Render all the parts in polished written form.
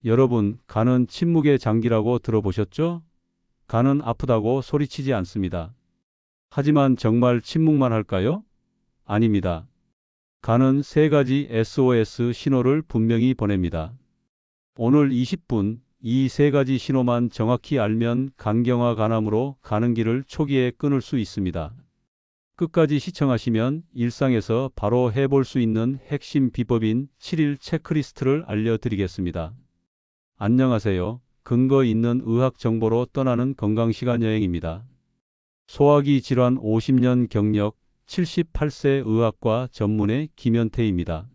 여러분, 간은 침묵의 장기라고 들어보셨죠? 간은 아프다고 소리치지 않습니다. 하지만 정말 침묵만 할까요? 아닙니다. 간은 세 가지 SOS 신호를 분명히 보냅니다. 오늘 20분, 이 세 가지 신호만 정확히 알면 간경화 간암으로 가는 길을 초기에 끊을 수 있습니다. 끝까지 시청하시면 일상에서 바로 해볼 수 있는 핵심 비법인 7일 체크리스트를 알려드리겠습니다. 안녕하세요. 근거 있는 의학 정보로 떠나는 건강시간 여행입니다. 소화기 질환 50년 경력 78세 의학과 전문의 김현태입니다.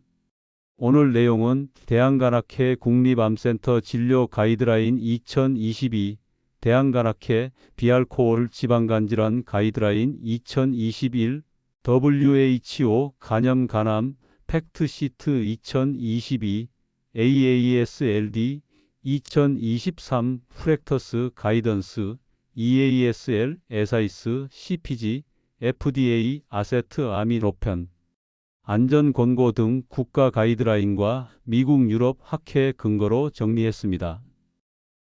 오늘 내용은 대한간학회 국립암센터 진료 가이드라인 2022, 대한간학회 비알코올 지방간질환 가이드라인 2021, WHO 간염 간암 팩트시트 2022, AASLD 2023 프랙터스 가이던스 EASL, 에사이스, CPG, FDA, 아세트 아미노펜, 안전권고 등 국가 가이드라인과 미국 유럽 학회 근거로 정리했습니다.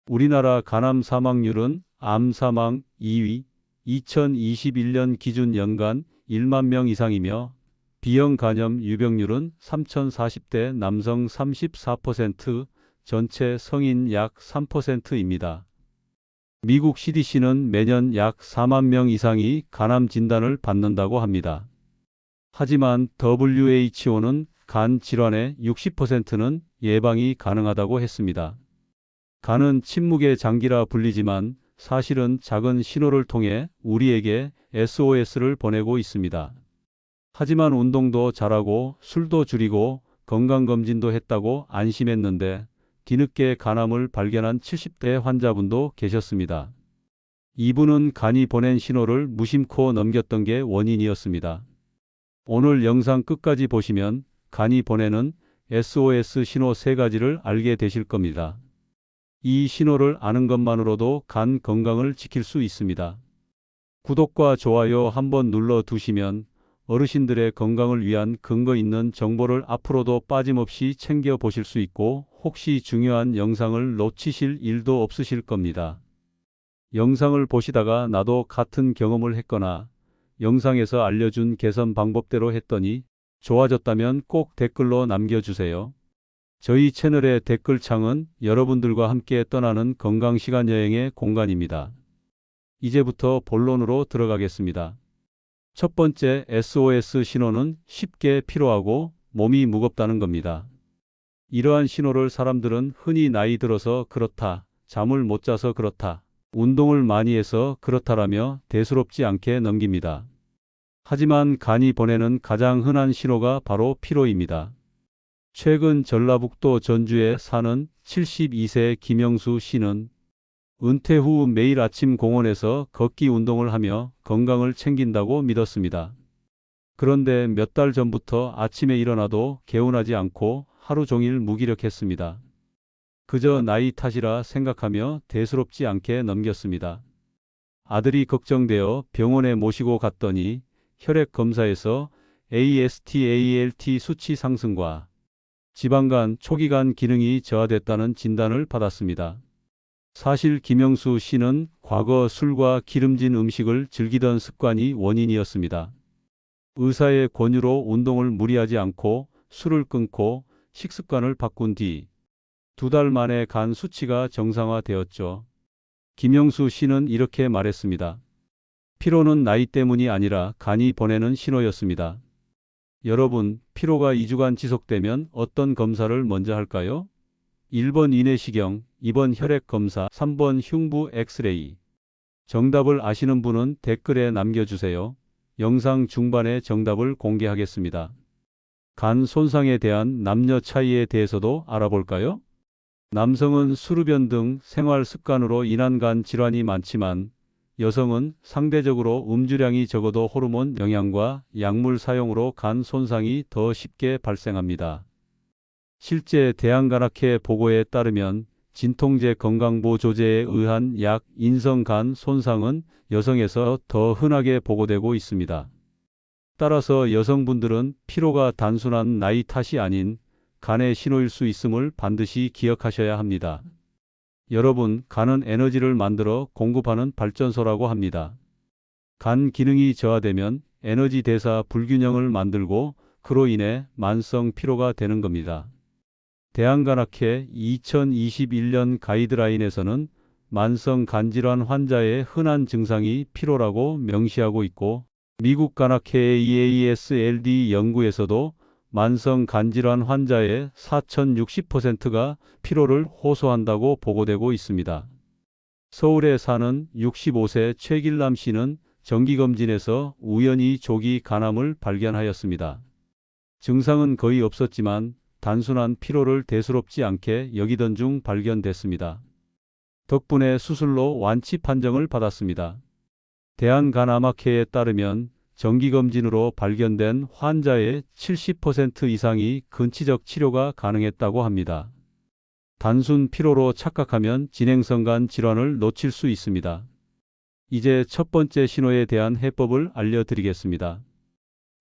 우리나라 간암 사망률은 암 사망 2위, 2021년 기준 연간 1만 명 이상이며 B형 간염 유병률은 3040대 남성 34%, 전체 성인 약 3%입니다. 미국 CDC는 매년 약 4만 명 이상이 간암 진단을 받는다고 합니다. 하지만 WHO는 간 질환의 60%는 예방이 가능하다고 했습니다. 간은 침묵의 장기라 불리지만 사실은 작은 신호를 통해 우리에게 SOS를 보내고 있습니다. 하지만 운동도 잘하고 술도 줄이고 건강검진도 했다고 안심했는데 뒤늦게 간암을 발견한 70대 환자분도 계셨습니다. 이분은 간이 보낸 신호를 무심코 넘겼던 게 원인이었습니다. 오늘 영상 끝까지 보시면 간이 보내는 SOS 신호 3가지를 알게 되실 겁니다. 이 신호를 아는 것만으로도 간 건강을 지킬 수 있습니다. 구독과 좋아요 한번 눌러 두시면 어르신들의 건강을 위한 근거 있는 정보를 앞으로도 빠짐없이 챙겨 보실 수 있고 혹시 중요한 영상을 놓치실 일도 없으실 겁니다. 영상을 보시다가 나도 같은 경험을 했거나 영상에서 알려준 개선 방법대로 했더니 좋아졌다면 꼭 댓글로 남겨주세요. 저희 채널의 댓글창은 여러분들과 함께 떠나는 건강시간 여행의 공간입니다. 이제부터 본론으로 들어가겠습니다. 첫 번째 SOS 신호는 쉽게 피로하고 몸이 무겁다는 겁니다. 이러한 신호를 사람들은 흔히 나이 들어서 그렇다, 잠을 못 자서 그렇다, 운동을 많이 해서 그렇다라며 대수롭지 않게 넘깁니다. 하지만 간이 보내는 가장 흔한 신호가 바로 피로입니다. 최근 전라북도 전주에 사는 72세 김영수 씨는 은퇴 후 매일 아침 공원에서 걷기 운동을 하며 건강을 챙긴다고 믿었습니다. 그런데 몇 달 전부터 아침에 일어나도 개운하지 않고 하루 종일 무기력했습니다. 그저 나이 탓이라 생각하며 대수롭지 않게 넘겼습니다. 아들이 걱정되어 병원에 모시고 갔더니 혈액 검사에서 AST, ALT 수치 상승과 지방간, 초기간 기능이 저하됐다는 진단을 받았습니다. 사실 김영수 씨는 과거 술과 기름진 음식을 즐기던 습관이 원인이었습니다. 의사의 권유로 운동을 무리하지 않고 술을 끊고 식습관을 바꾼 뒤 2달 만에 간 수치가 정상화되었죠. 김영수 씨는 이렇게 말했습니다. 피로는 나이 때문이 아니라 간이 보내는 신호였습니다. 여러분, 피로가 2주간 지속되면 어떤 검사를 먼저 할까요? 1번 인내시경, 2번 혈액검사, 3번 흉부 엑스레이. 정답을 아시는 분은 댓글에 남겨주세요. 영상 중반에 정답을 공개하겠습니다. 간 손상에 대한 남녀 차이에 대해서도 알아볼까요? 남성은 수르변 등 생활 습관으로 인한 간 질환이 많지만 여성은 상대적으로 음주량이 적어도 호르몬 영향과 약물 사용으로 간 손상이 더 쉽게 발생합니다. 실제 대한간학회 보고에 따르면 진통제 건강보조제에 의한 약 인성간 손상은 여성에서 더 흔하게 보고되고 있습니다. 따라서 여성분들은 피로가 단순한 나이 탓이 아닌 간의 신호일 수 있음을 반드시 기억하셔야 합니다. 여러분, 간은 에너지를 만들어 공급하는 발전소라고 합니다. 간 기능이 저하되면 에너지 대사 불균형을 만들고 그로 인해 만성 피로가 되는 겁니다. 대한간학회 2021년 가이드라인에서는 만성 간질환 환자의 흔한 증상이 피로라고 명시하고 있고, 미국 간학회의 EASLD 연구에서도 만성 간질환 환자의 4060%가 피로를 호소한다고 보고되고 있습니다. 서울에 사는 65세 최길남 씨는 정기검진에서 우연히 조기 간암을 발견하였습니다. 증상은 거의 없었지만 단순한 피로를 대수롭지 않게 여기던 중 발견됐습니다. 덕분에 수술로 완치 판정을 받았습니다. 대한간암학회에 따르면 정기검진으로 발견된 환자의 70% 이상이 근치적 치료가 가능했다고 합니다. 단순 피로로 착각하면 진행성 간 질환을 놓칠 수 있습니다. 이제 첫 번째 신호에 대한 해법을 알려드리겠습니다.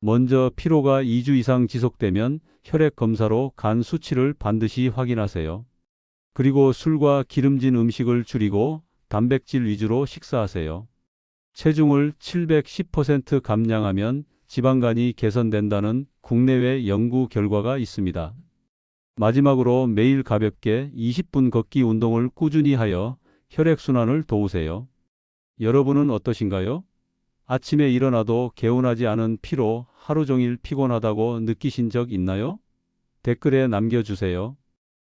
먼저 피로가 2주 이상 지속되면 혈액 검사로 간 수치를 반드시 확인하세요. 그리고 술과 기름진 음식을 줄이고 단백질 위주로 식사하세요. 체중을 710% 감량하면 지방간이 개선된다는 국내외 연구 결과가 있습니다. 마지막으로 매일 가볍게 20분 걷기 운동을 꾸준히 하여 혈액순환을 도우세요. 여러분은 어떠신가요? 아침에 일어나도 개운하지 않은 피로, 하루 종일 피곤하다고 느끼신 적 있나요? 댓글에 남겨주세요.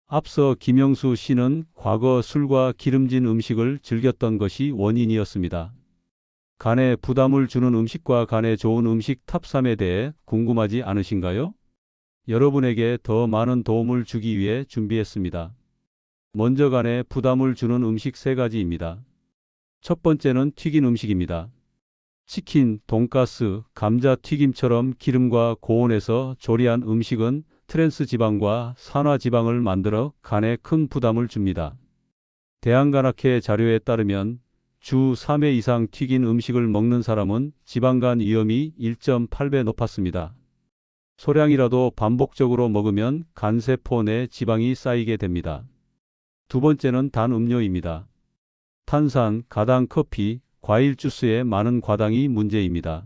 앞서 김영수 씨는 과거 술과 기름진 음식을 즐겼던 것이 원인이었습니다. 간에 부담을 주는 음식과 간에 좋은 음식 탑3에 대해 궁금하지 않으신가요? 여러분에게 더 많은 도움을 주기 위해 준비했습니다. 먼저 간에 부담을 주는 음식 3가지입니다. 첫 번째는 튀긴 음식입니다. 치킨, 돈가스, 감자튀김처럼 기름과 고온에서 조리한 음식은 트랜스 지방과 산화 지방을 만들어 간에 큰 부담을 줍니다. 대한간학회 자료에 따르면 주 3회 이상 튀긴 음식을 먹는 사람은 지방간 위험이 1.8배 높았습니다. 소량이라도 반복적으로 먹으면 간세포 내 지방이 쌓이게 됩니다. 두 번째는 단 음료입니다. 탄산, 가당 커피, 과일 주스에 많은 과당이 문제입니다.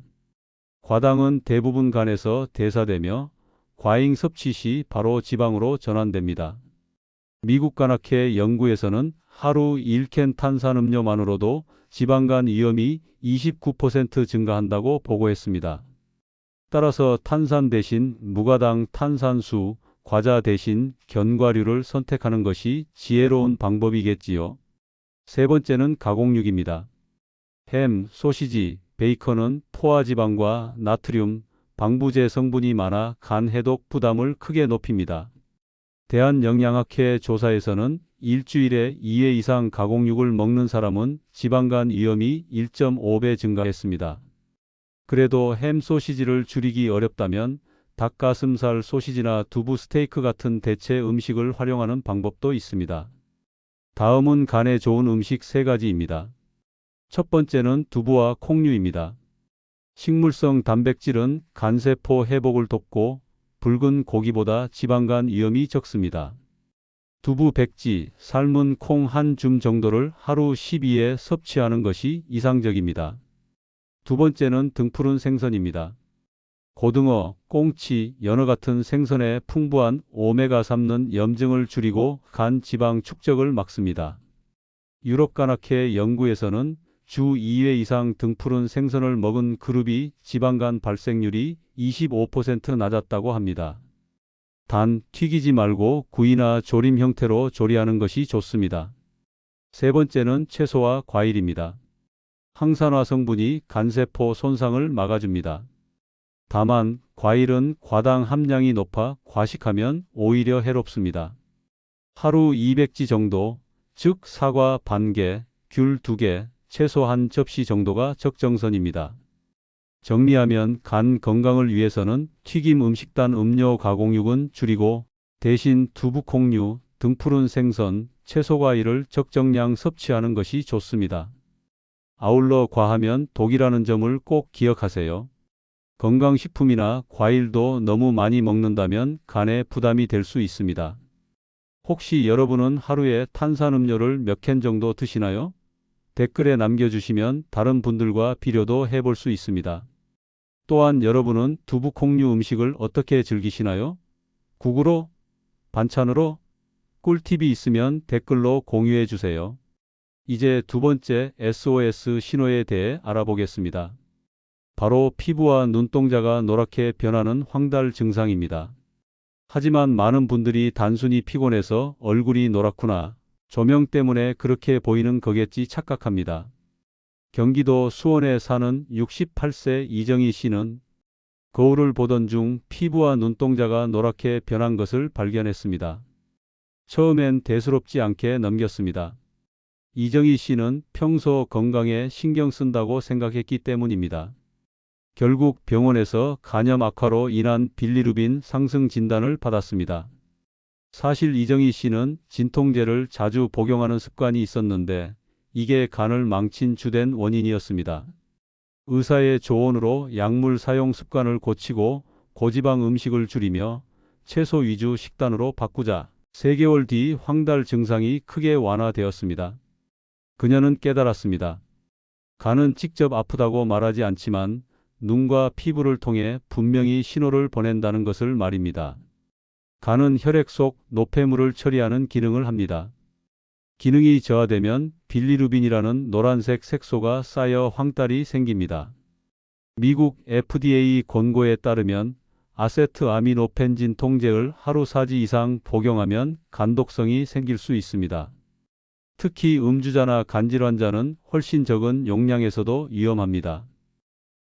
과당은 대부분 간에서 대사되며 과잉 섭취 시 바로 지방으로 전환됩니다. 미국 간학회 연구에서는 하루 1캔 탄산음료만으로도 지방간 위험이 29% 증가한다고 보고했습니다. 따라서 탄산 대신 무가당 탄산수, 과자 대신 견과류를 선택하는 것이 지혜로운 방법이겠지요. 세 번째는 가공육입니다. 햄, 소시지, 베이컨은 포화지방과 나트륨, 방부제 성분이 많아 간 해독 부담을 크게 높입니다. 대한영양학회 조사에서는 일주일에 2회 이상 가공육을 먹는 사람은 지방간 위험이 1.5배 증가했습니다. 그래도 햄 소시지를 줄이기 어렵다면 닭가슴살 소시지나 두부 스테이크 같은 대체 음식을 활용하는 방법도 있습니다. 다음은 간에 좋은 음식 3가지입니다. 첫 번째는 두부와 콩류입니다. 식물성 단백질은 간세포 회복을 돕고 붉은 고기보다 지방간 위험이 적습니다. 두부 100지, 삶은 콩 한 줌 정도를 하루 12회 섭취하는 것이 이상적입니다. 두 번째는 등푸른 생선입니다. 고등어, 꽁치, 연어 같은 생선의 풍부한 오메가3는 염증을 줄이고 간 지방 축적을 막습니다. 유럽간학회 연구에서는 주 2회 이상 등푸른 생선을 먹은 그룹이 지방간 발생률이 25% 낮았다고 합니다. 단, 튀기지 말고 구이나 조림 형태로 조리하는 것이 좋습니다. 세 번째는 채소와 과일입니다. 항산화 성분이 간세포 손상을 막아줍니다. 다만 과일은 과당 함량이 높아 과식하면 오히려 해롭습니다. 하루 200지 정도, 즉 사과 반개, 귤 2개, 채소 한 접시 정도가 적정선입니다. 정리하면 간 건강을 위해서는 튀김 음식단 음료 가공육은 줄이고 대신 두부 콩류, 등푸른 생선, 채소 과일을 적정량 섭취하는 것이 좋습니다. 아울러 과하면 독이라는 점을 꼭 기억하세요. 건강식품이나 과일도 너무 많이 먹는다면 간에 부담이 될 수 있습니다. 혹시 여러분은 하루에 탄산음료를 몇 캔 정도 드시나요? 댓글에 남겨주시면 다른 분들과 비교도 해볼 수 있습니다. 또한 여러분은 두부 콩류 음식을 어떻게 즐기시나요? 국으로? 반찬으로? 꿀팁이 있으면 댓글로 공유해 주세요. 이제 두 번째 SOS 신호에 대해 알아보겠습니다. 바로 피부와 눈동자가 노랗게 변하는 황달 증상입니다. 하지만 많은 분들이 단순히 피곤해서 얼굴이 노랗구나, 조명 때문에 그렇게 보이는 거겠지 착각합니다. 경기도 수원에 사는 68세 이정희 씨는 거울을 보던 중 피부와 눈동자가 노랗게 변한 것을 발견했습니다. 처음엔 대수롭지 않게 넘겼습니다. 이정희 씨는 평소 건강에 신경 쓴다고 생각했기 때문입니다. 결국 병원에서 간염 악화로 인한 빌리루빈 상승 진단을 받았습니다. 사실 이정희 씨는 진통제를 자주 복용하는 습관이 있었는데 이게 간을 망친 주된 원인이었습니다. 의사의 조언으로 약물 사용 습관을 고치고 고지방 음식을 줄이며 채소 위주 식단으로 바꾸자 3개월 뒤 황달 증상이 크게 완화되었습니다. 그녀는 깨달았습니다. 간은 직접 아프다고 말하지 않지만 눈과 피부를 통해 분명히 신호를 보낸다는 것을 말입니다. 간은 혈액 속 노폐물을 처리하는 기능을 합니다. 기능이 저하되면 빌리루빈이라는 노란색 색소가 쌓여 황달이 생깁니다. 미국 FDA 권고에 따르면 아세트아미노펜 진통제를 하루 4지 이상 복용하면 간독성이 생길 수 있습니다. 특히 음주자나 간질환자는 훨씬 적은 용량에서도 위험합니다.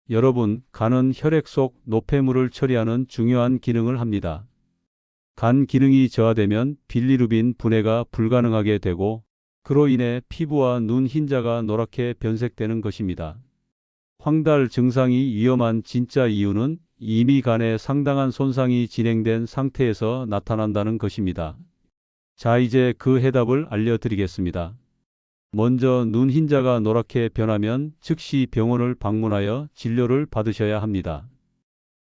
여러분, 간은 혈액 속 노폐물을 처리하는 중요한 기능을 합니다. 간 기능이 저하되면 빌리루빈 분해가 불가능하게 되고 그로 인해 피부와 눈 흰자가 노랗게 변색되는 것입니다. 황달 증상이 위험한 진짜 이유는 이미 간에 상당한 손상이 진행된 상태에서 나타난다는 것입니다. 자, 이제 그 해답을 알려드리겠습니다. 먼저 눈 흰자가 노랗게 변하면 즉시 병원을 방문하여 진료를 받으셔야 합니다.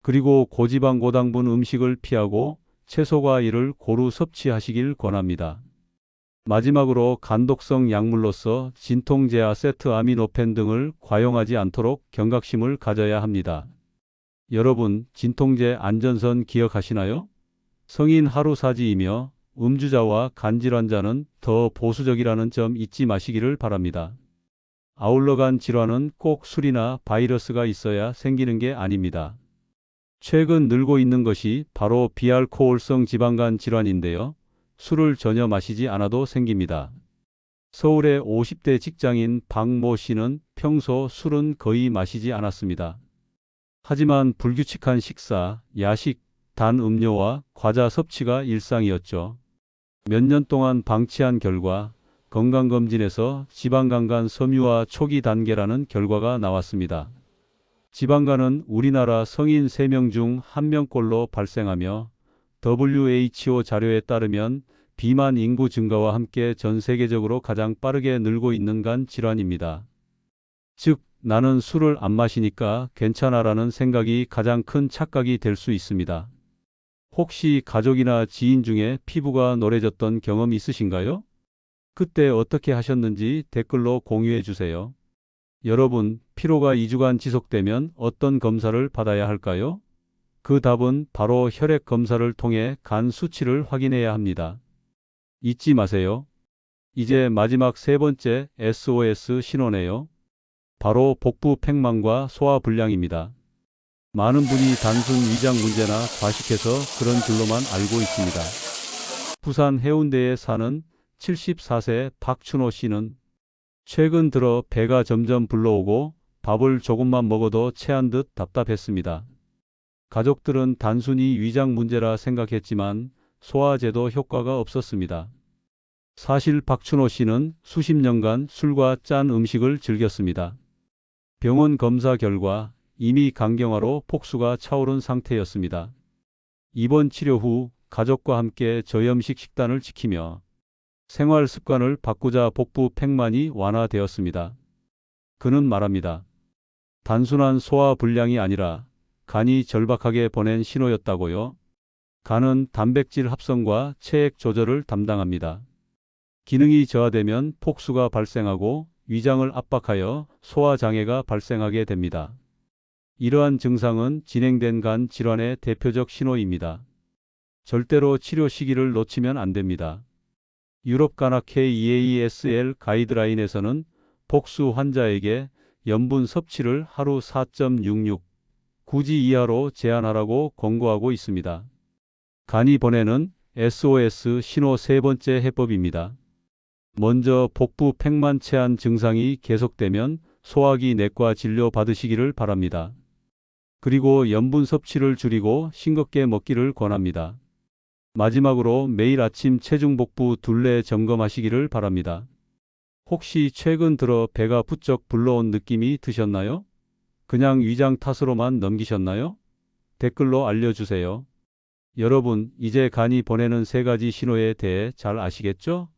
그리고 고지방 고당분 음식을 피하고 채소과 과일을 고루 섭취하시길 권합니다. 마지막으로 간독성 약물로서 진통제 아세트아미노펜 등을 과용하지 않도록 경각심을 가져야 합니다. 여러분, 진통제 안전선 기억하시나요? 성인 하루 4지이며 음주자와 간질환자는 더 보수적이라는 점 잊지 마시기를 바랍니다. 아울러 간 질환은 꼭 술이나 바이러스가 있어야 생기는 게 아닙니다. 최근 늘고 있는 것이 바로 비알코올성 지방간 질환인데요. 술을 전혀 마시지 않아도 생깁니다. 서울의 50대 직장인 박모 씨는 평소 술은 거의 마시지 않았습니다. 하지만 불규칙한 식사, 야식, 단 음료와 과자 섭취가 일상이었죠. 몇 년 동안 방치한 결과 건강검진에서 지방간간 섬유화 초기 단계라는 결과가 나왔습니다. 지방간은 우리나라 성인 3명 중 1명꼴로 발생하며 WHO 자료에 따르면 비만 인구 증가와 함께 전 세계적으로 가장 빠르게 늘고 있는 간 질환입니다. 즉, 나는 술을 안 마시니까 괜찮아라는 생각이 가장 큰 착각이 될 수 있습니다. 혹시 가족이나 지인 중에 피부가 노래졌던 경험 있으신가요? 그때 어떻게 하셨는지 댓글로 공유해 주세요. 여러분, 피로가 2주간 지속되면 어떤 검사를 받아야 할까요? 그 답은 바로 혈액 검사를 통해 간 수치를 확인해야 합니다. 잊지 마세요. 이제 마지막 3번째 SOS 신호네요. 바로 복부 팽만과 소화불량입니다. 많은 분이 단순 위장 문제나 과식해서 그런 줄로만 알고 있습니다. 부산 해운대에 사는 74세 박춘호 씨는 최근 들어 배가 점점 불러오고 밥을 조금만 먹어도 체한 듯 답답했습니다. 가족들은 단순히 위장 문제라 생각했지만 소화제도 효과가 없었습니다. 사실 박춘호 씨는 수십 년간 술과 짠 음식을 즐겼습니다. 병원 검사 결과 이미 간경화로 폭수가 차오른 상태였습니다. 입원 치료 후 가족과 함께 저염식 식단을 지키며 생활 습관을 바꾸자 복부 팽만이 완화되었습니다. 그는 말합니다. 단순한 소화 불량이 아니라 간이 절박하게 보낸 신호였다고요. 간은 단백질 합성과 체액 조절을 담당합니다. 기능이 저하되면 폭수가 발생하고 위장을 압박하여 소화 장애가 발생하게 됩니다. 이러한 증상은 진행된 간 질환의 대표적 신호입니다. 절대로 치료 시기를 놓치면 안 됩니다. 유럽간학회 EASL 가이드라인에서는 복수 환자에게 염분 섭취를 하루 4.66 구지 이하로 제한하라고 권고하고 있습니다. 간이 보내는 SOS 신호 세 번째 해법입니다. 먼저 복부 팽만 체한 증상이 계속되면 소화기 내과 진료 받으시기를 바랍니다. 그리고 염분 섭취를 줄이고 싱겁게 먹기를 권합니다. 마지막으로 매일 아침 체중 복부 둘레 점검하시기를 바랍니다. 혹시 최근 들어 배가 부쩍 불러온 느낌이 드셨나요? 그냥 위장 탓으로만 넘기셨나요? 댓글로 알려주세요. 여러분, 이제 간이 보내는 세 가지 신호에 대해 잘 아시겠죠?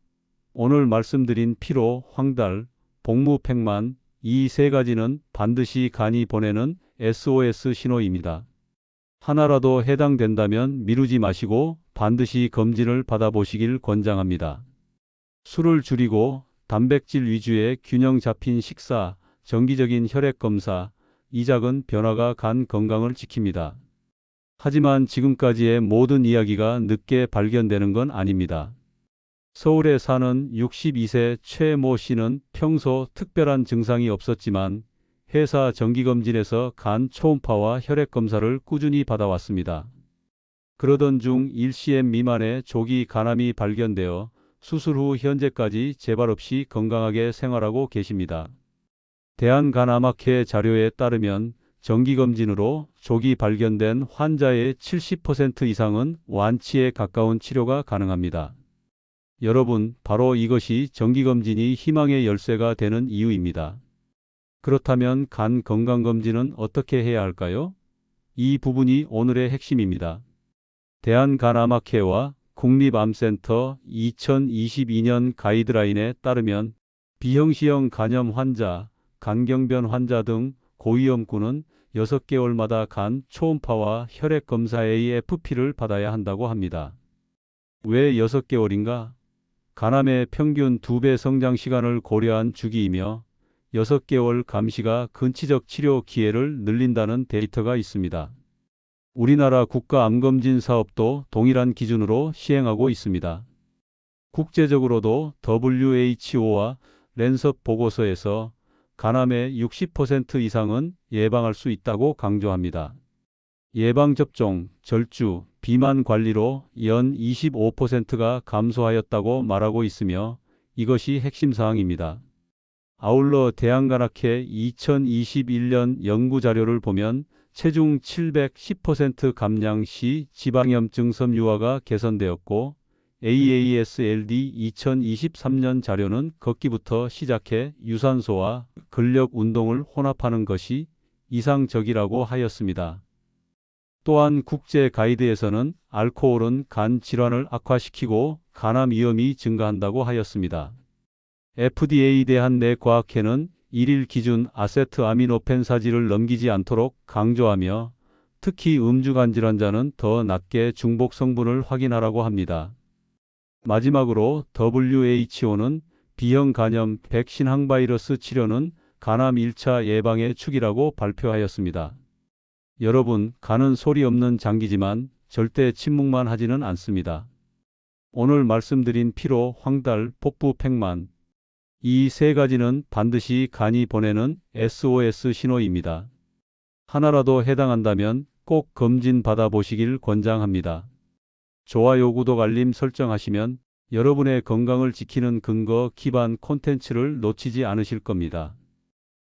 오늘 말씀드린 피로, 황달, 복부 팽만, 이 세 가지는 반드시 간이 보내는 SOS 신호입니다. 하나라도 해당된다면 미루지 마시고 반드시 검진을 받아보시길 권장합니다. 술을 줄이고 단백질 위주의 균형 잡힌 식사, 정기적인 혈액 검사, 이 작은 변화가 간 건강을 지킵니다. 하지만 지금까지의 모든 이야기가 늦게 발견되는 건 아닙니다. 서울에 사는 62세 최모 씨는 평소 특별한 증상이 없었지만 회사 정기검진에서 간 초음파와 혈액 검사를 꾸준히 받아왔습니다. 그러던 중 1cm 미만의 조기 간암이 발견되어 수술 후 현재까지 재발 없이 건강하게 생활하고 계십니다. 대한간암학회 자료에 따르면 정기검진으로 조기 발견된 환자의 70% 이상은 완치에 가까운 치료가 가능합니다. 여러분, 바로 이것이 정기검진이 희망의 열쇠가 되는 이유입니다. 그렇다면 간 건강검진은 어떻게 해야 할까요? 이 부분이 오늘의 핵심입니다. 대한간암학회와 국립암센터 2022년 가이드라인에 따르면 비형시형 간염 환자, 간경변 환자 등 고위험군은 6개월마다 간 초음파와 혈액 검사 AFP를 받아야 한다고 합니다. 왜 6개월인가? 간암의 평균 2배 성장 시간을 고려한 주기이며 6개월 감시가 근치적 치료 기회를 늘린다는 데이터가 있습니다. 우리나라 국가암검진 사업도 동일한 기준으로 시행하고 있습니다. 국제적으로도 WHO와 랜셋 보고서에서 간암의 60% 이상은 예방할 수 있다고 강조합니다. 예방접종, 절주, 비만 관리로 연 25%가 감소하였다고 말하고 있으며 이것이 핵심 사항입니다. 아울러 대한간학회 2021년 연구 자료를 보면 체중 710% 감량 시 지방염증 섬유화가 개선되었고 AASLD 2023년 자료는 걷기부터 시작해 유산소와 근력 운동을 혼합하는 것이 이상적이라고 하였습니다. 또한 국제 가이드에서는 알코올은 간 질환을 악화시키고 간암 위험이 증가한다고 하였습니다. FDA 대한내과학회는 1일 기준 아세트아미노펜사지를 넘기지 않도록 강조하며 특히 음주간 질환자는 더 낮게 중복 성분을 확인하라고 합니다. 마지막으로 WHO는 B형 간염 백신 항바이러스 치료는 간암 1차 예방의 축이라고 발표하였습니다. 여러분, 간은 소리 없는 장기지만 절대 침묵만 하지는 않습니다. 오늘 말씀드린 피로, 황달, 복부 팽만, 이 세 가지는 반드시 간이 보내는 SOS 신호입니다. 하나라도 해당한다면 꼭 검진 받아보시길 권장합니다. 좋아요, 구독, 알림 설정하시면 여러분의 건강을 지키는 근거 기반 콘텐츠를 놓치지 않으실 겁니다.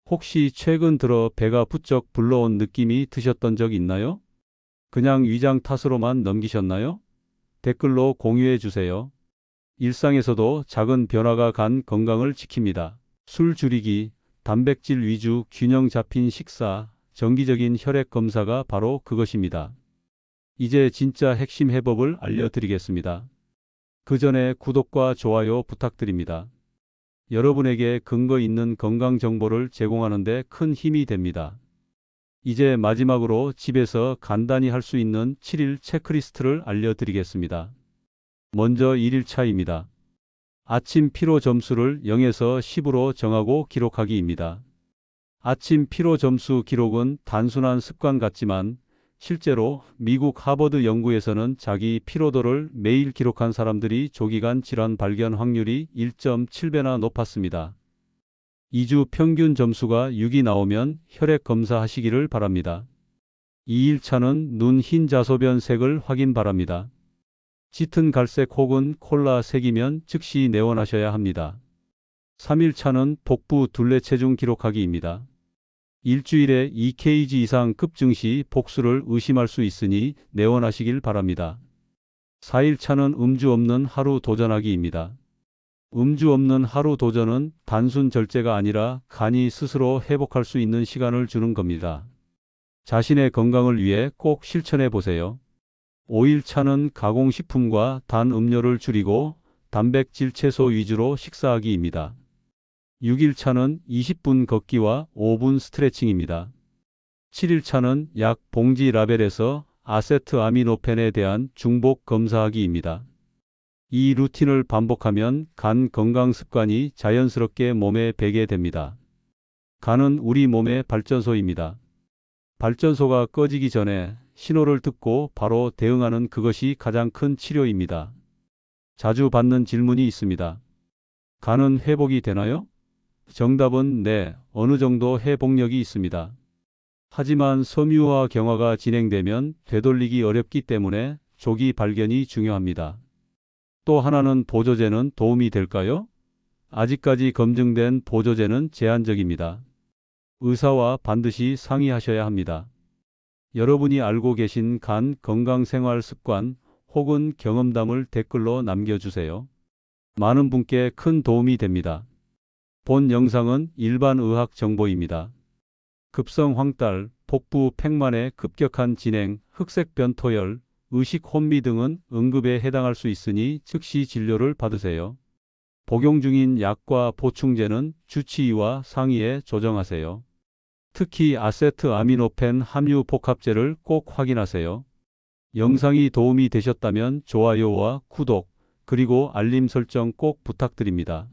혹시 최근 들어 배가 부쩍 불러온 느낌이 드셨던 적 있나요? 그냥 위장 탓으로만 넘기셨나요? 댓글로 공유해 주세요. 일상에서도 작은 변화가 간 건강을 지킵니다. 술 줄이기, 단백질 위주 균형 잡힌 식사, 정기적인 혈액 검사가 바로 그것입니다. 이제 진짜 핵심 해법을 알려드리겠습니다. 그 전에 구독과 좋아요 부탁드립니다. 여러분에게 근거 있는 건강 정보를 제공하는 데 큰 힘이 됩니다. 이제 마지막으로 집에서 간단히 할 수 있는 7일 체크리스트를 알려드리겠습니다. 먼저 1일차입니다. 아침 피로 점수를 0에서 10으로 정하고 기록하기입니다. 아침 피로 점수 기록은 단순한 습관 같지만 실제로 미국 하버드 연구에서는 자기 피로도를 매일 기록한 사람들이 조기간 질환 발견 확률이 1.7배나 높았습니다. 2주 평균 점수가 6이 나오면 혈액 검사하시기를 바랍니다. 2일차는 눈 흰 자소변 색을 확인 바랍니다. 짙은 갈색 혹은 콜라 색이면 즉시 내원하셔야 합니다. 3일차는 복부 둘레 체중 기록하기입니다. 일주일에 2kg 이상 급증 시 복수를 의심할 수 있으니 내원하시길 바랍니다. 4일차는 음주 없는 하루 도전하기입니다. 음주 없는 하루 도전은 단순 절제가 아니라 간이 스스로 회복할 수 있는 시간을 주는 겁니다. 자신의 건강을 위해 꼭 실천해 보세요. 5일차는 가공식품과 단 음료를 줄이고 단백질 채소 위주로 식사하기입니다. 6일차는 20분 걷기와 5분 스트레칭입니다. 7일차는 약 봉지 라벨에서 아세트아미노펜에 대한 중복 검사하기입니다. 이 루틴을 반복하면 간 건강 습관이 자연스럽게 몸에 배게 됩니다. 간은 우리 몸의 발전소입니다. 발전소가 꺼지기 전에 신호를 듣고 바로 대응하는 그것이 가장 큰 치료입니다. 자주 받는 질문이 있습니다. 간은 회복이 되나요? 정답은 네, 어느 정도 회복력이 있습니다. 하지만 섬유화 경화가 진행되면 되돌리기 어렵기 때문에 조기 발견이 중요합니다. 또 하나는 보조제는 도움이 될까요? 아직까지 검증된 보조제는 제한적입니다. 의사와 반드시 상의하셔야 합니다. 여러분이 알고 계신 간 건강 생활 습관 혹은 경험담을 댓글로 남겨주세요. 많은 분께 큰 도움이 됩니다. 본 영상은 일반 의학 정보입니다. 급성 황달, 복부 팽만의 급격한 진행, 흑색 변토열, 의식 혼미 등은 응급에 해당할 수 있으니 즉시 진료를 받으세요. 복용 중인 약과 보충제는 주치의와 상의해 조정하세요. 특히 아세트아미노펜 함유 복합제를 꼭 확인하세요. 영상이 도움이 되셨다면 좋아요와 구독, 그리고 알림 설정 꼭 부탁드립니다.